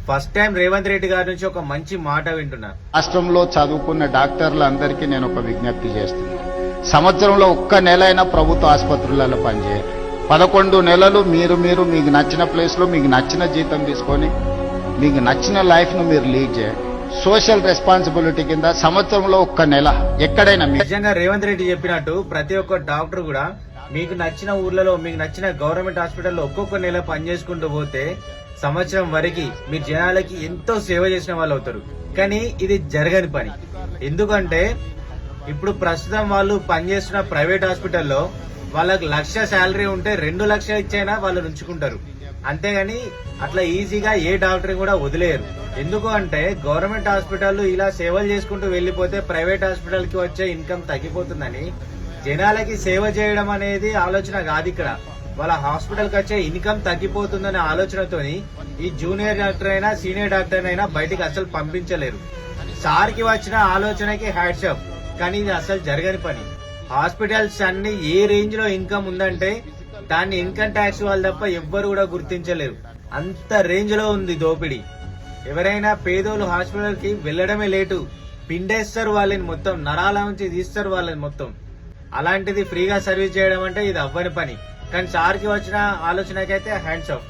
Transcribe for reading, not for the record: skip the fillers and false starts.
First time Revanth Reddy గారి నుంచి ఒక మంచి మాట వింటున్నా. రాష్ట్రంలో చదువుకున్న డాక్టర్లందరికీ నేను ఒక విజ్ఞప్తి చేస్తున్నాను. సంవత్సరంలో ఒక్క నెల అయినా ప్రభుత్వ ఆసుపత్రులలో పనిచేయాలి. 11 నెలలు మీరు మీకు నచ్చిన ప్లేస్ లో మీకు నచ్చిన జీతం తీసుకొని మీకు నచ్చిన లైఫ్ ను మీరు లీడ్ చేయండి. సోషల్ రెస్పాన్సిబిలిటీ కింద సంవత్సరంలో ఒక్క నెల ఎక్కడైనా నిజంగా రేవంత్ రెడ్డి చెప్పినట్టు ప్రతి ఒక్క డాక్టర్ కూడా మీకు నచ్చిన ఊర్లలో మీకు నచ్చిన గవర్నమెంట్ హాస్పిటల్లో ఒక్కొక్క నెల పనిచేసుకుంటూ పోతే సంవత్సరం వరకు మీరు జనాలకి ఎంతో సేవ చేసిన వాళ్ళు అవుతారు. కానీ ఇది జరగని పని. ఎందుకంటే ఇప్పుడు ప్రస్తుతం వాళ్ళు పనిచేస్తున్న ప్రైవేట్ హాస్పిటల్లో వాళ్ళకి 1 లక్ష శాలరీ ఉంటే 2 లక్షలు ఇచ్చైనా వాళ్ళు ఉంచుకుంటారు. అంతేగాని అట్లా ఈజీగా ఏ డాక్టర్ కూడా వదిలేయరు. ఎందుకు అంటే గవర్నమెంట్ హాస్పిటల్ ఇలా సేవలు చేసుకుంటూ వెళ్లిపోతే ప్రైవేట్ హాస్పిటల్ కి వచ్చే ఇన్కమ్ తగ్గిపోతుందని జనాలకి సేవ చేయడం అనేది ఆలోచన కాదు. ఇక్కడ వాళ్ళ హాస్పిటల్ కి వచ్చే ఇన్కమ్ తగ్గిపోతుందనే ఆలోచనతోని ఈ జూనియర్ డాక్టర్ అయినా సీనియర్ డాక్టర్ అయినా బయటికి అసలు పంపించలేరు. సార్ కి వచ్చిన ఆలోచనకి హ్యాట్స్ ఆఫ్. కానీ ఇది అసలు జరగని పని. హాస్పిటల్స్ అన్ని ఏ రేంజ్ లో ఇన్కమ్ ఉందంటే దాన్ని ఇన్కమ్ ట్యాక్స్ వాళ్ళు తప్ప ఎవ్వరు కూడా గుర్తించలేరు. అంత రేంజ్ లో ఉంది దోపిడీ. ఎవరైనా పేదోళ్ళు హాస్పిటల్ కి వెళ్లడమే లేటు, పిండేస్తారు వాళ్ళని, మొత్తం నరాల నుంచి తీస్తారు వాళ్ళని మొత్తం. అలాంటిది ఫ్రీగా సర్వీస్ చేయడం అంటే ఇది అవ్వని పని. కానీ సార్కి వచ్చిన ఆలోచనకైతే హ్యాండ్స్ ఆఫ్.